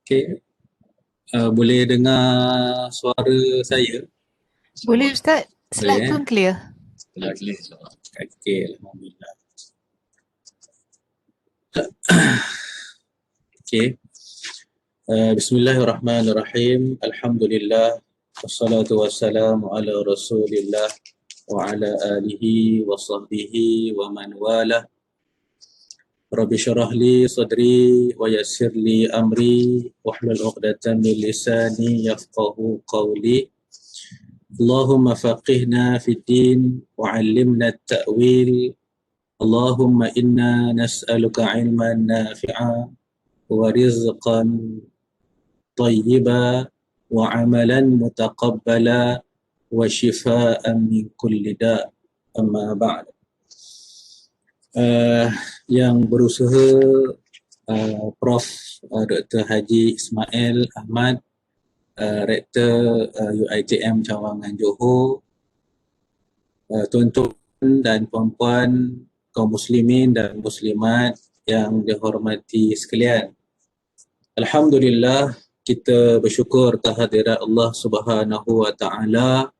Okay. Boleh dengar suara saya? Boleh Ustaz, slide Boleh, pun clear. Okay, Alhamdulillah. Okay. Bismillahirrahmanirrahim. Alhamdulillah. Wassalatu wassalamu ala rasulillah wa ala alihi wa sahbihi wa man wala. Rabbi syarah li sadri wa yassir li amri wahlul 'uqdatam min lisani yafqahu qawli. Allahumma faqihna fid din wa 'allimna at-ta'wil. Allahumma inna nas'aluka 'ilman nafi'a wa rizqan thayyiba wa 'amalan mutaqabbala wa shifaa'an min kulli da'. Amma ba'd. Yang berusaha Prof. Dr. Haji Ismail Ahmad, Rektor UiTM Cawangan Johor, tuan-tuan dan puan-puan kaum muslimin dan muslimat yang dihormati sekalian. Alhamdulillah, kita bersyukur kehadirat Allah Subhanahu wa taala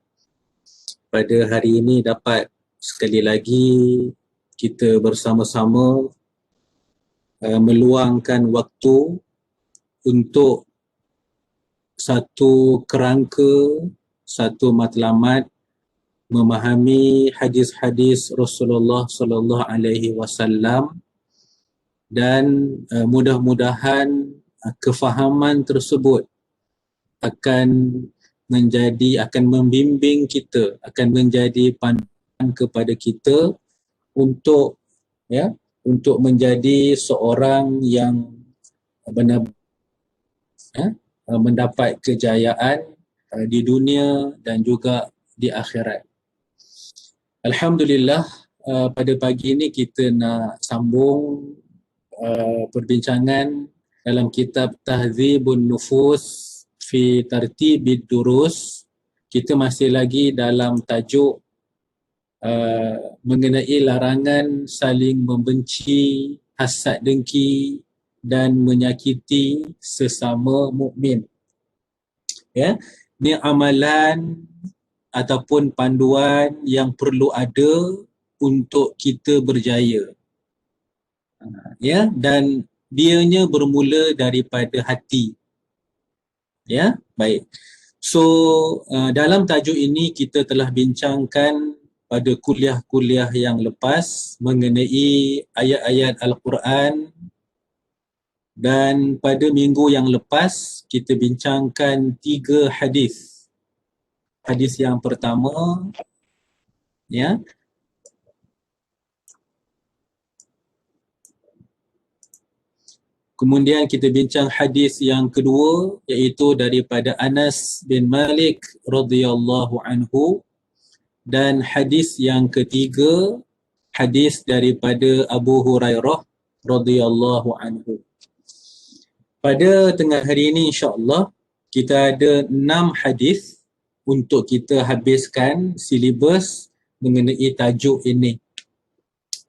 pada hari ini dapat sekali lagi kita bersama-sama meluangkan waktu untuk satu kerangka, satu matlamat memahami hadis-hadis Rasulullah sallallahu alaihi wasallam, dan mudah-mudahan kefahaman tersebut akan membimbing kita, akan menjadi panduan kepada kita untuk menjadi seorang yang benar-benar mendapat kejayaan di dunia dan juga di akhirat. Alhamdulillah, pada pagi ini kita nak sambung perbincangan dalam kitab Tahdzibun Nufus fi Tartibid Durus. Kita masih lagi dalam tajuk mengenai larangan saling membenci, hasad dengki dan menyakiti sesama mukmin. Ya, ini amalan ataupun panduan yang perlu ada untuk kita berjaya. Ya, dan dianya bermula daripada hati. Ya, baik. So, dalam tajuk ini kita telah bincangkan pada kuliah-kuliah yang lepas mengenai ayat-ayat Al-Quran, dan pada minggu yang lepas kita bincangkan 3 hadis. Hadis yang pertama, ya, kemudian kita bincang hadis yang kedua, iaitu daripada Anas bin Malik radhiyallahu anhu, dan hadis yang ketiga, hadis daripada Abu Hurairah radhiyallahu anhu. Pada tengah hari ini insya-Allah kita ada 6 hadis untuk kita habiskan silibus mengenai tajuk ini.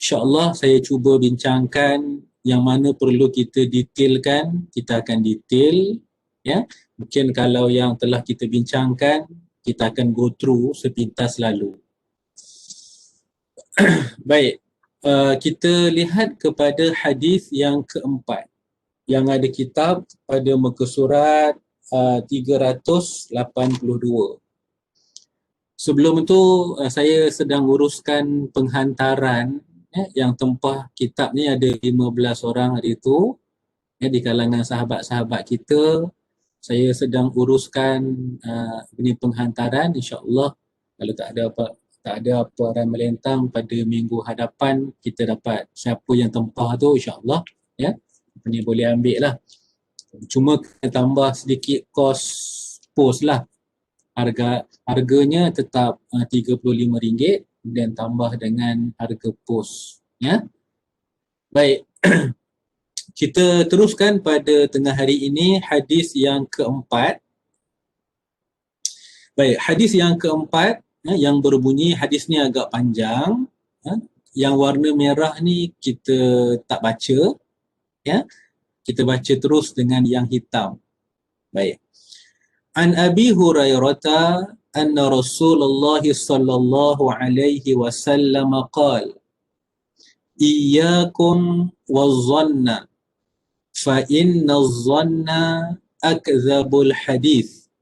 InsyaAllah saya cuba bincangkan yang mana perlu kita detailkan, kita akan detail. Ya. Mungkin kalau yang telah kita bincangkan, kita akan go through sepintas lalu. Baik, kita lihat kepada hadis yang keempat yang ada kitab pada muka surat 382. Sebelum itu saya sedang uruskan penghantaran yang tempah kitab ni ada 15 orang hari itu di kalangan sahabat-sahabat kita. Saya sedang uruskan ini penghantaran, insya-Allah kalau tak ada apa ramai melentang pada minggu hadapan kita dapat siapa yang tempah tu insya-Allah, ya. Ini boleh ambil lah. Cuma kena tambah sedikit kos pos lah. Harganya tetap RM35 dan tambah dengan harga pos, ya. Baik. Kita teruskan pada tengah hari ini hadis yang keempat. Baik, hadis yang keempat yang berbunyi, hadis ni agak panjang. Yang warna merah ni kita tak baca, ya. Kita baca terus dengan yang hitam. Baik. An Abi Hurairah anna Rasulullah sallallahu alaihi wasallam qala iyyakum wadh-dhanna fa inna adh-dhanna akdzabul hadith.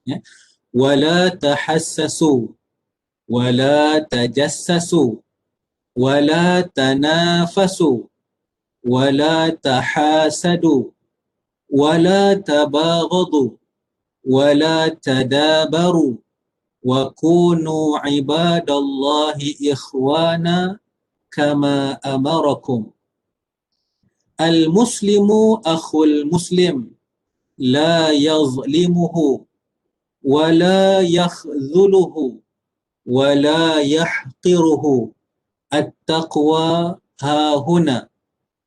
Ya. Wala tahassasu wala tajassasu wala tanafasu wala tahasadu wala tabaghadu wala tadabaru wa kunu ibadallahi ikhwana kama amarakum. Al-muslimu akhul muslim la yazlimuhu wa la yakhdhuluhu wa la yahqiruhu. At-taqwa hahuna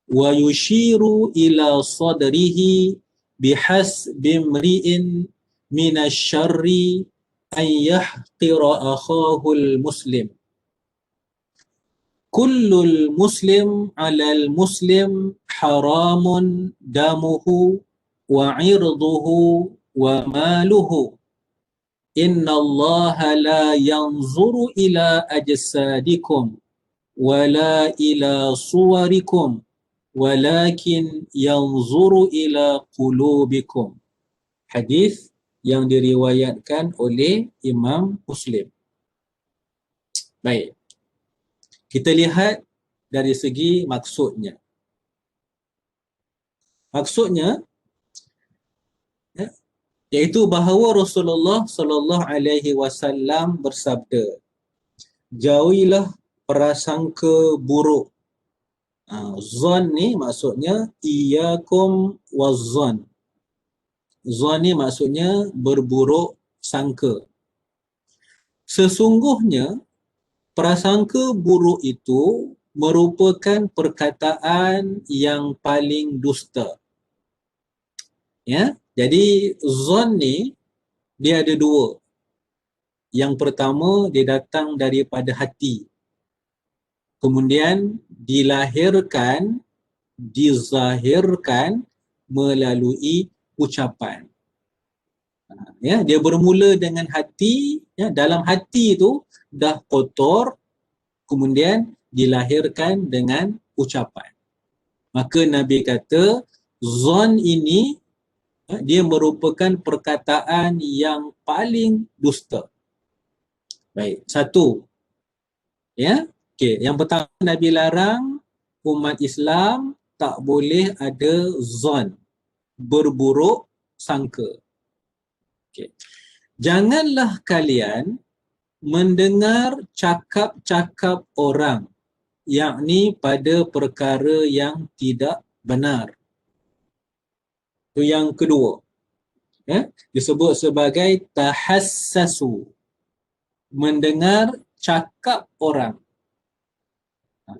wa yushiru ila sadrihi bihasbi imri'in minasyarri an yahqira akhahul muslim. Kullul muslim alal muslim haramun damuhu wa irduhu wa maluhu. Inna Allah la yanzuru ila ajsadikum wala ila suwarikum walakin yanzuru ila qulubikum. Hadis yang diriwayatkan oleh Imam Muslim. Baik. Kita lihat dari segi maksudnya. Maksudnya iaitu bahawa Rasulullah sallallahu alaihi wasallam bersabda, jauhilah prasangka buruk. Zon ni maksudnya iyyakum wazzon. Zon ni maksudnya berburuk sangka. Sesungguhnya prasangka buruk itu merupakan perkataan yang paling dusta. Ya, jadi zon ni dia ada dua. Yang pertama dia datang daripada hati. Kemudian dilahirkan, dizahirkan melalui ucapan. Ya, dia bermula dengan hati, ya, dalam hati itu dah kotor, kemudian dilahirkan dengan ucapan. Maka Nabi kata, zon ini dia merupakan perkataan yang paling dusta. Baik, satu. Ya, okey, yang pertama Nabi larang umat Islam tak boleh ada zon, berburuk sangka. Okey. Janganlah kalian mendengar cakap-cakap orang, yakni pada perkara yang tidak benar. Itu yang kedua. Ya, disebut sebagai tahassasu. Mendengar cakap orang.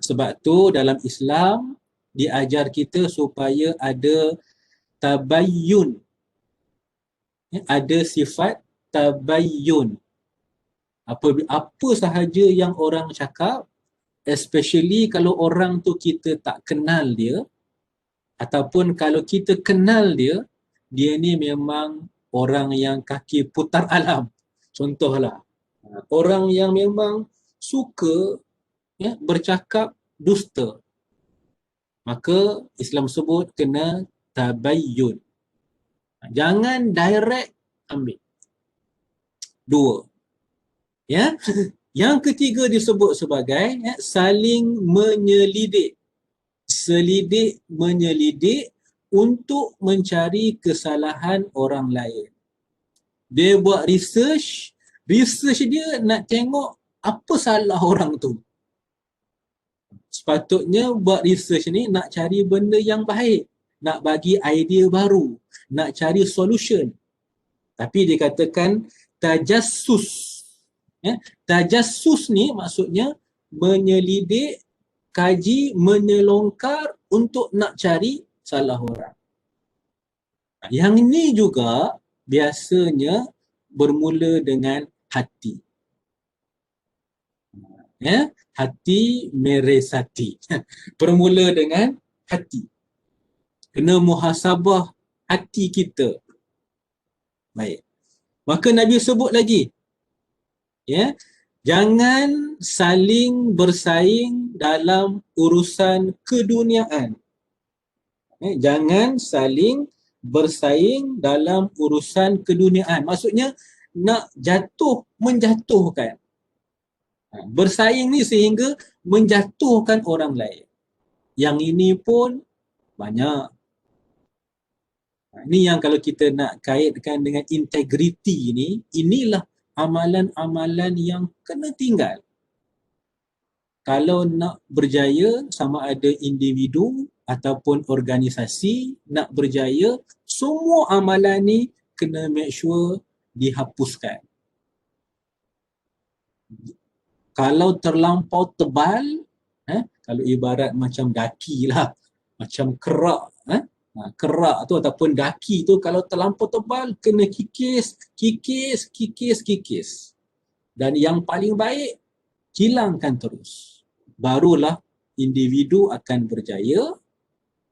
Sebab tu dalam Islam diajar kita supaya ada tabayyun. Ya, ada sifat tabayyun. Apa sahaja yang orang cakap, especially kalau orang tu kita tak kenal dia, ataupun kalau kita kenal dia, dia ni memang orang yang kaki putar alam. Contohlah, orang yang memang suka, ya, bercakap dusta. Maka Islam sebut kena tabayyun. Jangan direct ambil. Dua. Ya. Yang ketiga disebut sebagai, ya, saling menyelidik. Selidik menyelidik untuk mencari kesalahan orang lain. Dia buat research dia nak tengok apa salah orang tu. Sepatutnya buat research ni nak cari benda yang baik, nak bagi idea baru, nak cari solution. Tapi dikatakan tajassus. Ya, tajassus ni maksudnya menyelidik, kaji, menyelongkar untuk nak cari salah orang. Yang ini juga biasanya bermula dengan hati. Ya, hati meresati. Bermula dengan hati. Kena muhasabah hati kita. Baik. Maka Nabi sebut lagi, ya, jangan saling bersaing dalam urusan keduniaan. Jangan saling bersaing dalam urusan keduniaan. Maksudnya nak menjatuhkan. Bersaing ni sehingga menjatuhkan orang lain. Yang ini pun banyak. Ini yang kalau kita nak kaitkan dengan integriti ni, inilah amalan-amalan yang kena tinggal. Kalau nak berjaya, sama ada individu ataupun organisasi nak berjaya, semua amalan ni kena make sure dihapuskan. Kalau terlampau tebal, kalau ibarat macam daki lah, macam kerak, kerak tu ataupun daki tu kalau terlampau tebal, kena kikis. Dan yang paling baik, hilangkan terus. Barulah individu akan berjaya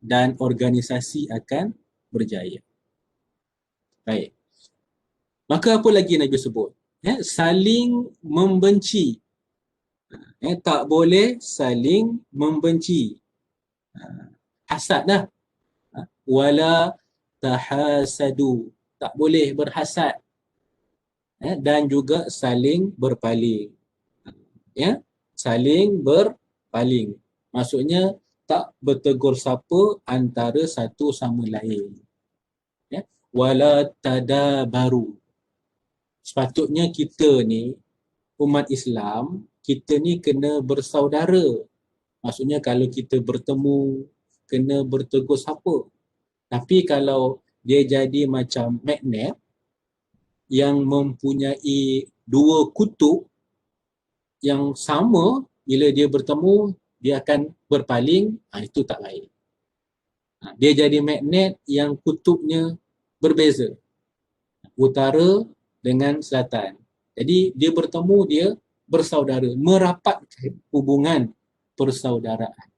dan organisasi akan berjaya. Baik. Maka apa lagi Nabi sebut? Saling membenci. Tak boleh saling membenci. Hasad dah. Wala tahasadu. Tak boleh berhasad. Dan juga saling berpaling. Saling berpaling. Maksudnya tak bertegur sapa antara satu sama lain. Wala tadabaru. Sepatutnya kita ni, umat Islam, kita ni kena bersaudara. Maksudnya kalau kita bertemu, kena bertegur sapa. Tapi kalau dia jadi macam magnet yang mempunyai dua kutub yang sama, bila dia bertemu, dia akan berpaling, itu tak baik. Dia jadi magnet yang kutubnya berbeza. Utara dengan selatan. Jadi dia bertemu, dia bersaudara, merapatkan hubungan persaudaraan.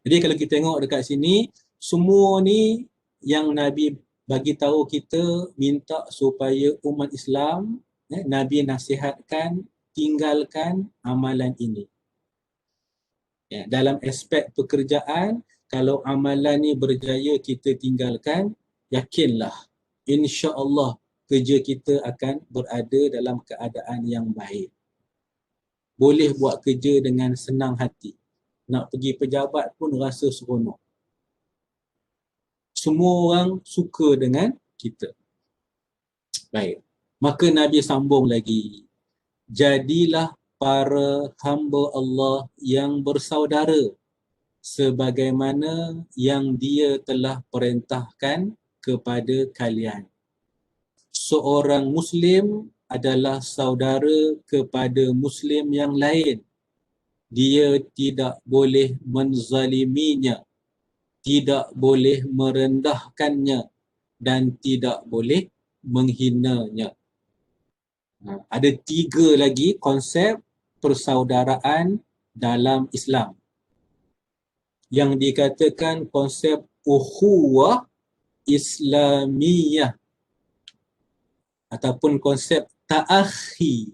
Jadi kalau kita tengok dekat sini, semua ni yang Nabi bagi tahu kita, minta supaya umat Islam, Nabi nasihatkan, tinggalkan amalan ini. Dalam aspek pekerjaan, kalau amalan ni berjaya kita tinggalkan, yakinlah, insya-Allah kerja kita akan berada dalam keadaan yang baik. Boleh buat kerja dengan senang hati. Nak pergi pejabat pun rasa seronok. Semua orang suka dengan kita. Baik. Maka Nabi sambung lagi. Jadilah para hamba Allah yang bersaudara sebagaimana yang Dia telah perintahkan kepada kalian. Seorang Muslim adalah saudara kepada Muslim yang lain. Dia tidak boleh menzaliminya, tidak boleh merendahkannya dan tidak boleh menghinanya. Ada 3 lagi konsep persaudaraan dalam Islam yang dikatakan konsep ukhuwah Islamiyah ataupun konsep ta'akhi.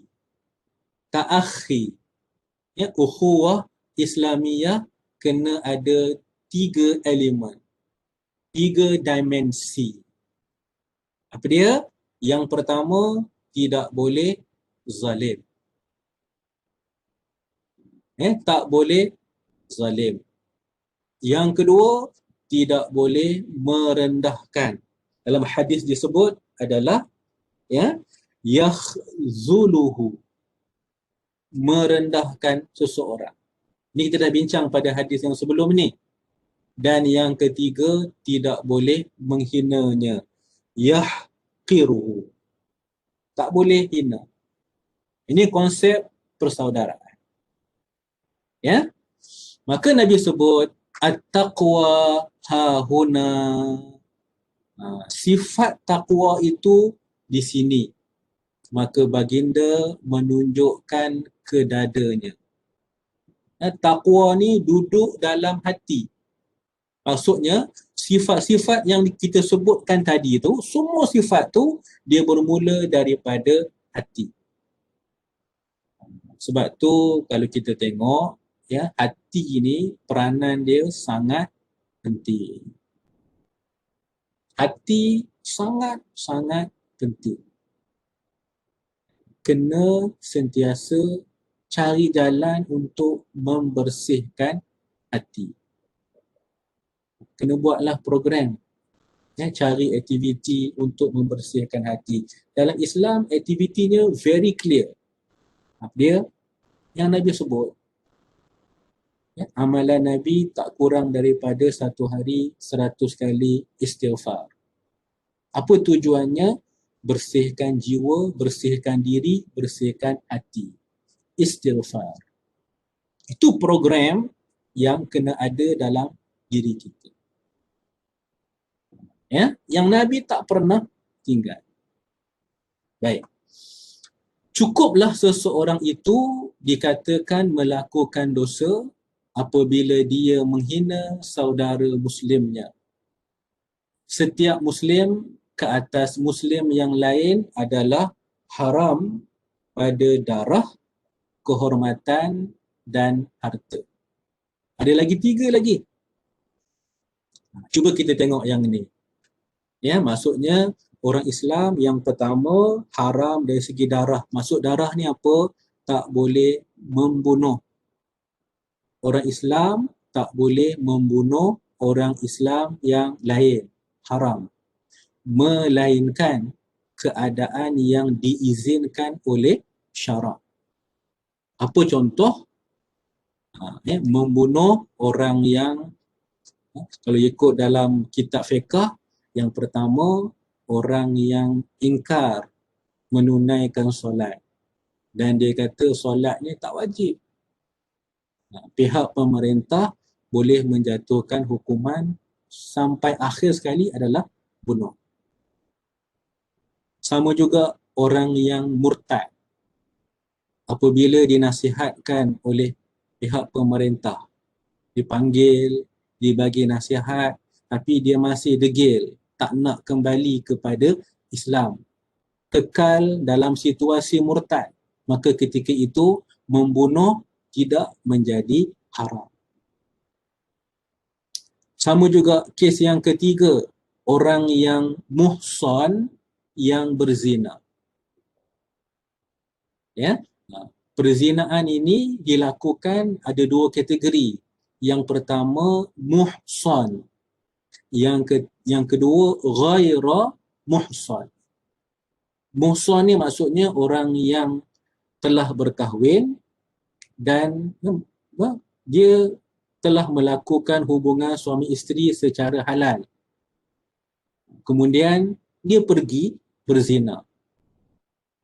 Ukhuwah Islamiyah kena ada 3 elemen, 3 dimensi. Apa dia? Yang pertama, tidak boleh zalim. Tak boleh zalim. Yang kedua, tidak boleh merendahkan. Dalam hadis disebut adalah yakhzuluhu, merendahkan seseorang. Ini kita dah bincang pada hadis yang sebelum ni. Dan yang ketiga, tidak boleh menghinanya. Yahqiruhu, tak boleh hina. Ini konsep persaudaraan. Maka Nabi sebut at-taqwa hahuna. Sifat takwa itu di sini. Maka baginda menunjukkan ke dadanya. Takwa ni duduk dalam hati. Maksudnya sifat-sifat yang kita sebutkan tadi tu, semua sifat tu dia bermula daripada hati. Sebab tu kalau kita tengok, ya, hati ni peranan dia sangat penting. Hati sangat-sangat penting. Kena sentiasa cari jalan untuk membersihkan hati. Kena buatlah program, ya, cari aktiviti untuk membersihkan hati. Dalam Islam, aktivitinya very clear. Dia yang Nabi sebut, ya, amalan Nabi tak kurang daripada satu hari 100 kali istighfar. Apa tujuannya? Bersihkan jiwa, bersihkan diri, bersihkan hati. Istighfar. Itu program yang kena ada dalam diri kita. Ya, yang Nabi tak pernah tinggal. Baik. Cukuplah seseorang itu dikatakan melakukan dosa apabila dia menghina saudara muslimnya. Setiap muslim ke atas muslim yang lain adalah haram pada darah, kehormatan dan harta. Ada lagi 3 lagi. Cuba kita tengok yang ini. Ya, maksudnya orang Islam yang pertama haram dari segi darah. Maksud darah ni apa? Tak boleh membunuh. Orang Islam tak boleh membunuh orang Islam yang lain. Haram. Melainkan keadaan yang diizinkan oleh syarak. Apa contoh? Membunuh orang yang, kalau ikut dalam kitab fiqh, yang pertama, orang yang ingkar menunaikan solat. Dan dia kata solat ni tak wajib. Pihak pemerintah boleh menjatuhkan hukuman sampai akhir sekali adalah bunuh. Sama juga orang yang murtad. Apabila dinasihatkan oleh pihak pemerintah, dipanggil, dibagi nasihat, tapi dia masih degil, tak nak kembali kepada Islam, kekal dalam situasi murtad, maka ketika itu membunuh tidak menjadi haram. Sama juga kes yang ketiga, orang yang muhsan yang berzina. Ya, perzinaan ini dilakukan ada 2 kategori. Yang pertama muhsan, yang kedua ghaira muhsan. Muhsan ni maksudnya orang yang telah berkahwin dan dia telah melakukan hubungan suami isteri secara halal. Kemudian dia pergi berzina.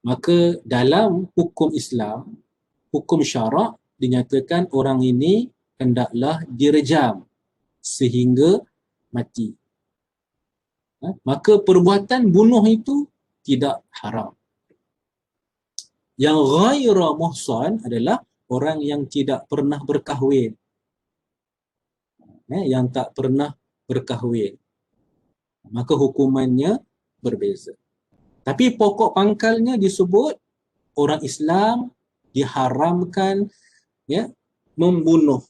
Maka dalam hukum Islam, hukum syarak, dinyatakan orang ini hendaklah direjam sehingga mati. Maka perbuatan bunuh itu tidak haram. Yang ghaira muhsan adalah orang yang tidak pernah berkahwin. Yang tak pernah berkahwin. Maka hukumannya berbeza. Tapi pokok pangkalnya disebut orang Islam diharamkan, ya, membunuh.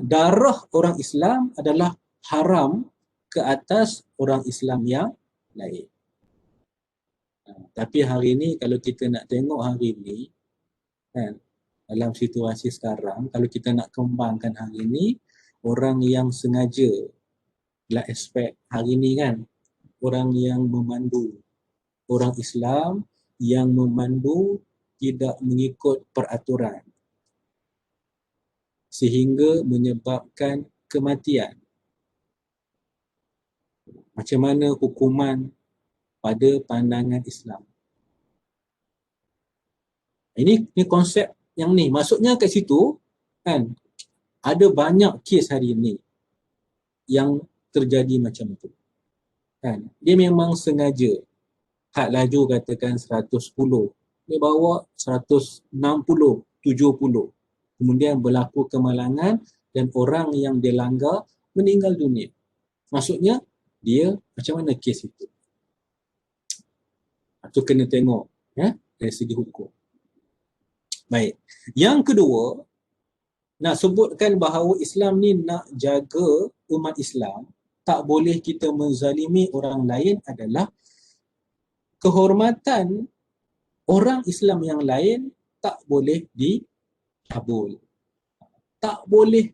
Darah orang Islam adalah haram ke atas orang Islam yang lain. Tapi hari ini kalau kita nak tengok hari ini, kan, dalam situasi sekarang, kalau kita nak kembangkan hari ini, orang yang sengaja lah aspek hari ini, kan, orang yang memandu, orang Islam yang memandu tidak mengikut peraturan sehingga menyebabkan kematian. Macam mana hukuman pada pandangan Islam? Ini konsep yang ni. Maksudnya kat situ, kan, ada banyak kes hari ini yang terjadi macam tu. Kan, dia memang sengaja. Had laju katakan 110, dia bawa 160, 70. Kemudian berlaku kemalangan dan orang yang dilanggar meninggal dunia. Maksudnya dia macam mana kes itu? Itu kena tengok dari segi hukum. Baik. Yang kedua, nak sebutkan bahawa Islam ni nak jaga umat Islam, tak boleh kita menzalimi orang lain adalah kehormatan orang Islam yang lain tak boleh dicabul. Tak boleh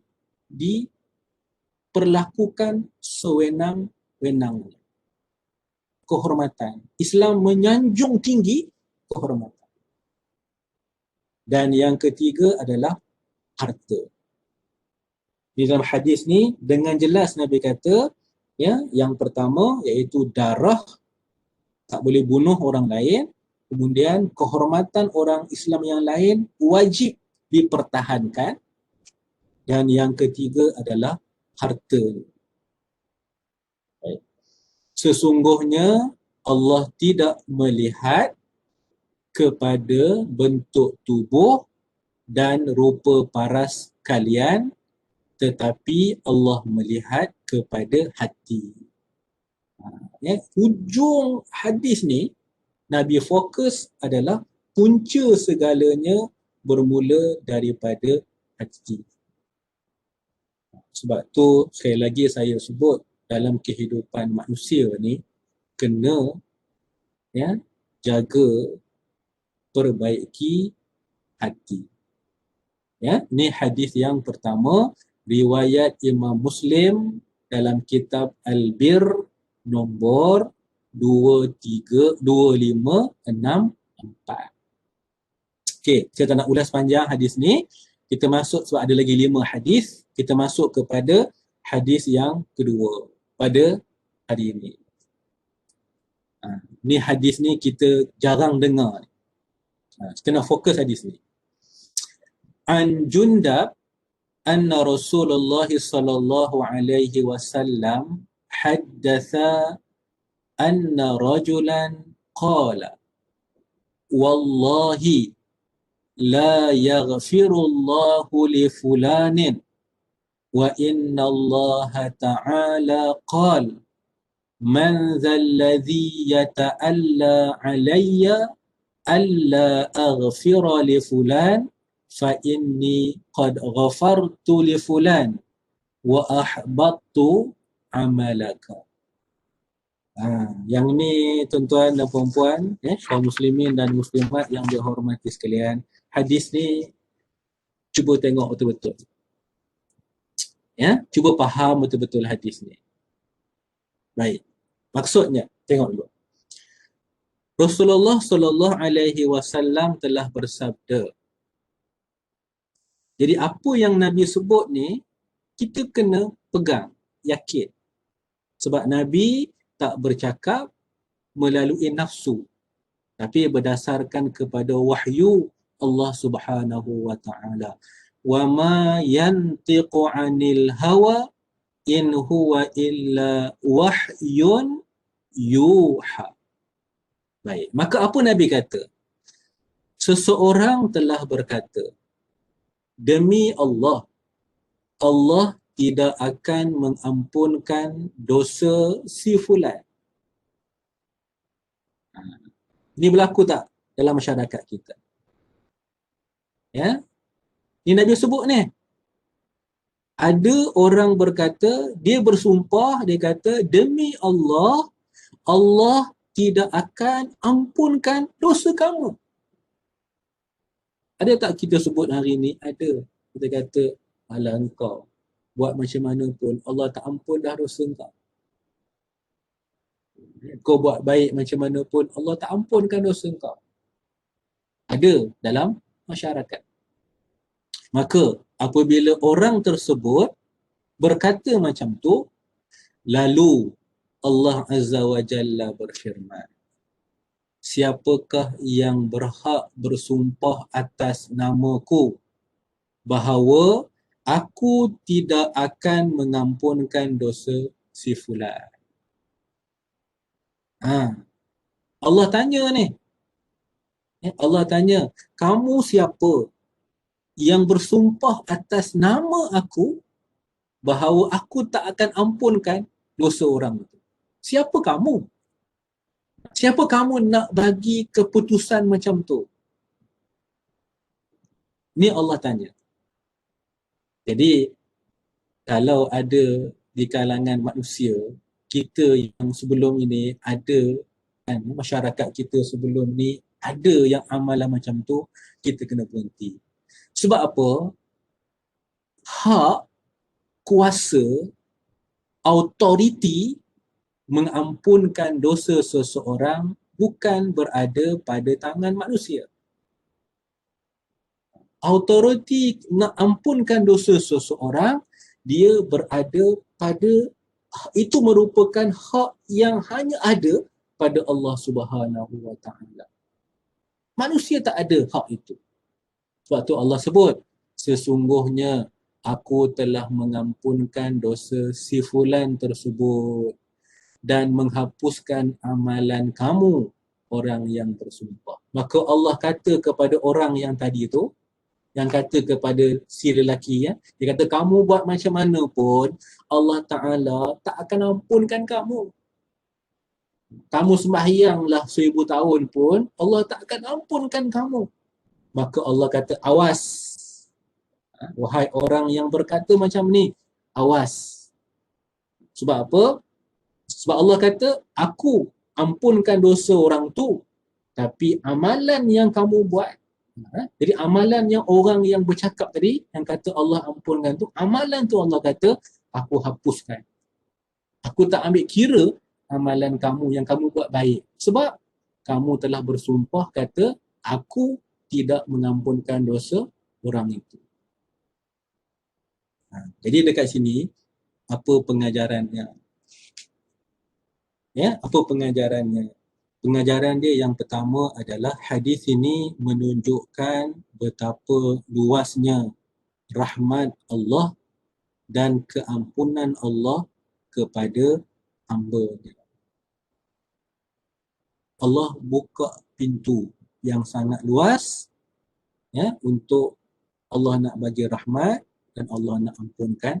diperlakukan sewenang-wenangnya. Kehormatan. Islam menyanjung tinggi kehormatan. Dan yang ketiga adalah harta. Di dalam hadis ni dengan jelas Nabi kata, yang pertama iaitu darah, tak boleh bunuh orang lain. Kemudian kehormatan orang Islam yang lain wajib dipertahankan. Dan yang ketiga adalah harta. Baik. Sesungguhnya Allah tidak melihat kepada bentuk tubuh dan rupa paras kalian, tetapi Allah melihat kepada hati. Hujung hadis ni Nabi fokus adalah punca segalanya bermula daripada hati. Sebab tu sekali lagi saya sebut dalam kehidupan manusia ni kena jaga, perbaiki hati. Ni hadis yang pertama, riwayat Imam Muslim dalam kitab Al-Bir nombor 2564. Okey, saya tak nak ulas panjang hadis ni. Kita masuk sebab ada lagi 5 hadis. Kita masuk kepada hadis yang kedua pada hari ini. Ni hadis ni kita jarang dengar. Kita nak fokus hadis ni. An Jundab anna Rasulullah sallallahu alaihi wasallam haddatha anna rajulan qala wallahi la yaghfirullahu li fulanin wa inna Allah ta'ala qala man dhalladhi yata'alla alayya alla aghfira li fulan fa inni qad ghafartu li fulan wa ahbattu amalaka. Yang ni tuan-tuan dan puan-puan, kaum muslimin dan muslimat yang dihormati sekalian, hadis ni cuba tengok betul-betul. Cuba faham betul-betul hadis ni. Baik. Maksudnya, tengok dulu. Rasulullah sallallahu alaihi wasallam telah bersabda. Jadi apa yang Nabi sebut ni kita kena pegang, yakin. Sebab Nabi tak bercakap melalui nafsu, tapi berdasarkan kepada wahyu Allah Subhanahu wa taala. Wa ma yantiqu 'anil hawa in huwa illa wahyun yuha. Baik, maka apa Nabi kata? Seseorang telah berkata, demi Allah, Allah tidak akan mengampunkan dosa si fulan. Ini berlaku tak dalam masyarakat kita? Ini Nabi sebut ni. Ada orang berkata, dia bersumpah, dia kata, demi Allah, Allah tidak akan ampunkan dosa kamu. Ada tak kita sebut hari ni? Ada. Kita kata, alah engkau, buat macam mana pun, Allah tak ampun dah dosa engkau. Kau buat baik macam mana pun, Allah tak ampunkan dosa engkau. Ada dalam masyarakat. Maka, apabila orang tersebut berkata macam tu, lalu Allah Azza wa Jalla berfirman, siapakah yang berhak bersumpah atas namaku bahawa aku tidak akan mengampunkan dosa si fulan. Allah tanya ni. Allah tanya, kamu siapa yang bersumpah atas nama aku bahawa aku tak akan ampunkan dosa orang itu. Siapa kamu? Siapa kamu nak bagi keputusan macam tu? Ni Allah tanya. Jadi kalau ada di kalangan manusia, kita yang sebelum ini ada, kan, masyarakat kita sebelum ni ada yang amalan macam tu, kita kena berhenti. Sebab apa? Hak, kuasa, autoriti mengampunkan dosa seseorang bukan berada pada tangan manusia. Autoriti nak ampunkan dosa seseorang, dia berada pada, itu merupakan hak yang hanya ada pada Allah Subhanahu wa taala. Manusia tak ada hak itu. Sebab tu Allah sebut, sesungguhnya aku telah mengampunkan dosa si fulan tersebut dan menghapuskan amalan kamu, orang yang bersumpah. Maka Allah kata kepada orang yang tadi tu, yang kata kepada si lelaki, dia kata kamu buat macam mana pun Allah Ta'ala tak akan ampunkan kamu. Kamu sembahyanglah 1000 tahun pun Allah tak akan ampunkan kamu. Maka Allah kata awas. Wahai orang yang berkata macam ni, awas. Sebab apa? Sebab Allah kata aku ampunkan dosa orang tu, tapi amalan yang kamu buat, jadi amalan yang orang yang bercakap tadi, yang kata Allah ampunkan tu, amalan tu Allah kata, aku hapuskan. Aku tak ambil kira amalan kamu yang kamu buat baik. Sebab kamu telah bersumpah kata, aku tidak mengampunkan dosa orang itu. Jadi dekat sini, apa pengajarannya? Ya, apa pengajarannya? Pengajaran dia yang pertama adalah hadis ini menunjukkan betapa luasnya rahmat Allah dan keampunan Allah kepada hamba-Nya. Allah buka pintu yang sangat luas, ya, untuk Allah nak bagi rahmat dan Allah nak ampunkan.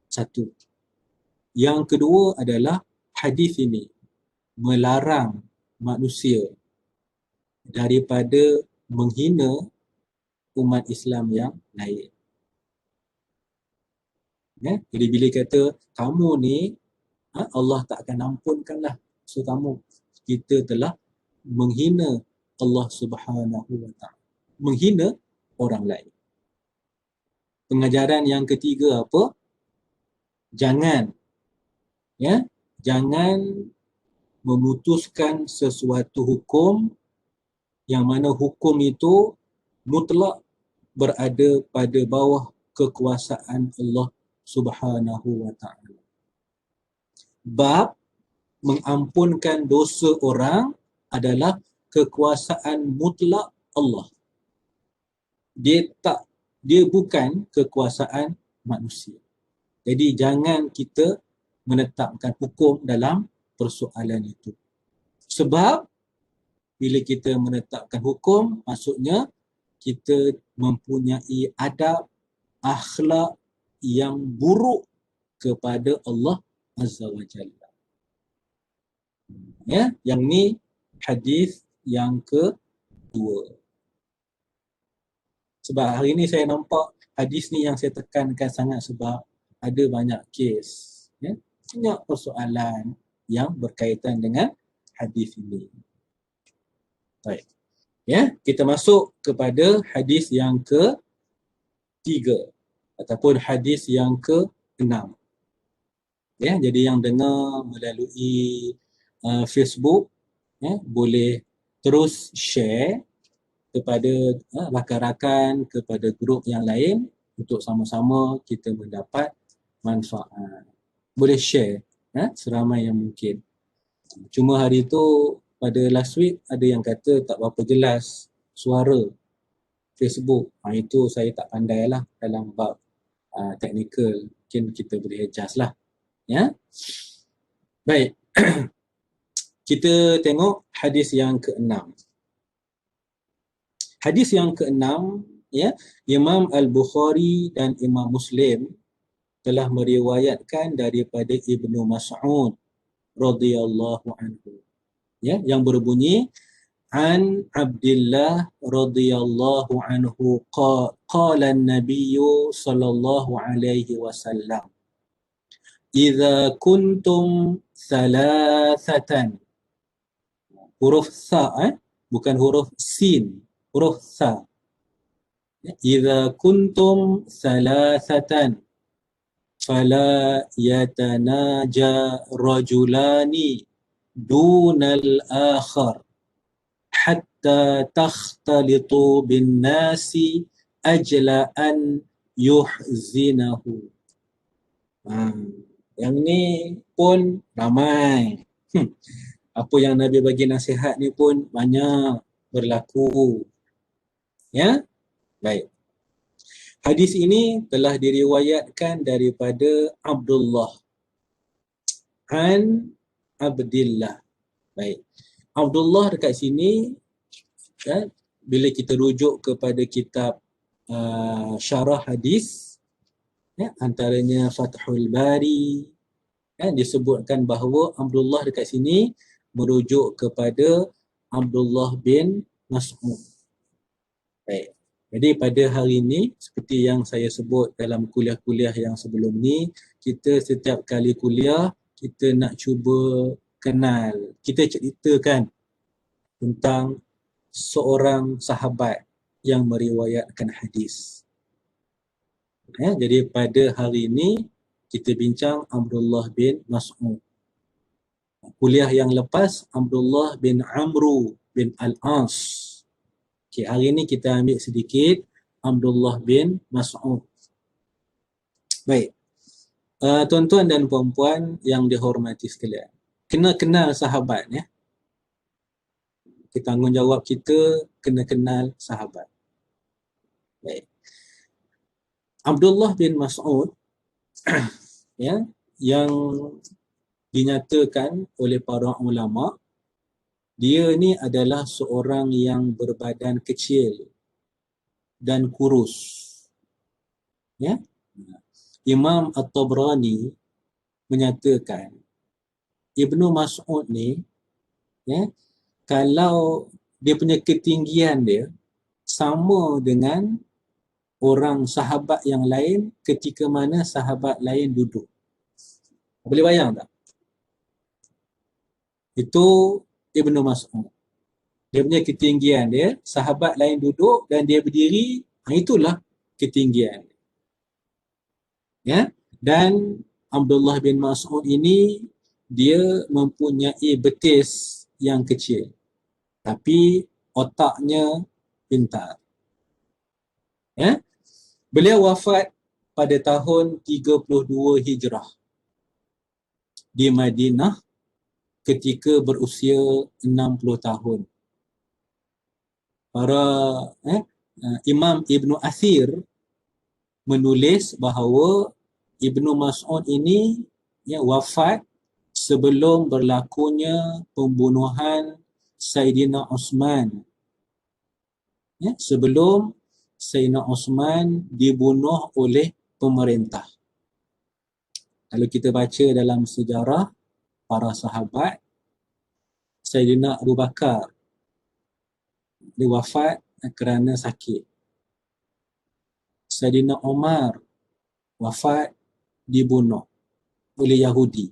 Satu. Yang kedua adalah hadis ini melarang manusia daripada menghina umat Islam yang lain. Ya? Jadi bila kata kamu ni Allah tak akan ampunkanlah dosa kamu, kita telah menghina Allah Subhanahu wa taala, menghina orang lain. Pengajaran yang ketiga apa? Jangan memutuskan sesuatu hukum yang mana hukum itu mutlak berada pada bawah kekuasaan Allah Subhanahu wa taala. Bab mengampunkan dosa orang adalah kekuasaan mutlak Allah. Dia bukan kekuasaan manusia. Jadi jangan kita menetapkan hukum dalam persoalan itu. Sebab bila kita menetapkan hukum, maksudnya kita mempunyai adab, akhlak yang buruk kepada Allah Azza wa Jalla. Ya, yang ni hadis yang kedua. Sebab hari ni saya nampak hadis ni yang saya tekankan sangat sebab ada banyak kes, ya, banyak persoalan yang berkaitan dengan hadis ini. Baik. Ya, kita masuk kepada hadis yang ketiga ataupun hadis yang keenam. Ya, jadi yang dengar melalui Facebook, ya, boleh terus share kepada rakan-rakan, kepada grup yang lain untuk sama-sama kita mendapat manfaat. Boleh share seramai yang mungkin. Cuma hari tu pada last week ada yang kata tak berapa jelas suara Facebook. Itu saya tak pandai lah dalam bab technical. Mungkin kita boleh adjust lah. Ya. Baik. Kita tengok hadis yang keenam. Hadis yang keenam, ya, Imam Al-Bukhari dan Imam Muslim telah meriwayatkan daripada Ibnu Mas'ud radhiyallahu anhu. Ya, yang berbunyi an Abdullah radhiyallahu anhu qala an-nabiy sallallahu alaihi wasallam idza kuntum thalathatan, huruf tha, bukan huruf sin, huruf tha. Idza kuntum thalathatan fala yatanaja rajulani dunal akhar hatta takhtalitu bin nasi ajla an yuhzinahu. Yang ni pun ramai. Apa yang Nabi bagi nasihat ni pun banyak berlaku. Ya? Baik. Hadis ini telah diriwayatkan daripada Abdullah an Abdillah. Baik. Abdullah dekat sini, ya, bila kita rujuk kepada kitab syarah hadis, ya, antaranya Fathul Bari, ya, disebutkan bahawa Abdullah dekat sini merujuk kepada Abdullah bin Mas'ud. Baik. Jadi pada hari ini, seperti yang saya sebut dalam kuliah-kuliah yang sebelum ni, kita setiap kali kuliah, kita nak cuba kenal, kita ceritakan tentang seorang sahabat yang meriwayatkan hadis. Ya, jadi pada hari ini, kita bincang Abdullah bin Mas'ud. Kuliah yang lepas, Abdullah bin Amru bin Al-As. Okay, hari ini kita ambil sedikit Abdullah bin Mas'ud. Baik. Tuan-tuan dan puan-puan yang dihormati sekalian, kena kenal sahabat, ya. Tanggungjawab kita kena kenal sahabat. Baik. Abdullah bin Mas'ud ya, yang dinyatakan oleh para ulama, dia ni adalah seorang yang berbadan kecil dan kurus. Ya. Imam At-Tabrani menyatakan Ibnu Mas'ud ni, ya, kalau dia punya ketinggian dia sama dengan orang sahabat yang lain ketika mana sahabat lain duduk. Boleh bayang tak? Itu Ibnu Mas'ud. Dia punya ketinggian dia, sahabat lain duduk dan dia berdiri, itulah ketinggian. Ya, dan Abdullah bin Mas'ud ini dia mempunyai betis yang kecil, tapi otaknya pintar. Ya, beliau wafat pada tahun 32 Hijrah di Madinah ketika berusia 60 tahun. Para Imam Ibnu Athir menulis bahawa Ibnu Mas'ud ini, ya, wafat sebelum berlakunya pembunuhan Saidina Osman. Ya, sebelum Saidina Osman dibunuh oleh pemerintah. Kalau kita baca dalam sejarah para sahabat, Saidina Abu Bakar dia wafat kerana sakit. Saidina Umar wafat dibunuh oleh Yahudi.